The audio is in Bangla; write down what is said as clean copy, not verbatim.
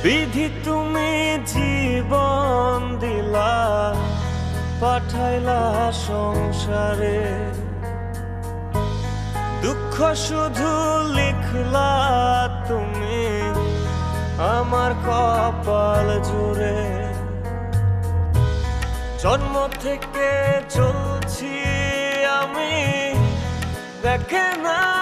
বিধি তুমি জীবন দিলা, পাঠাইলা সংসারে, দুঃখ শুধু লিখলা তুমি আমার কপাল জুড়ে। জন্ম থেকে চলছি আমি, দেখে না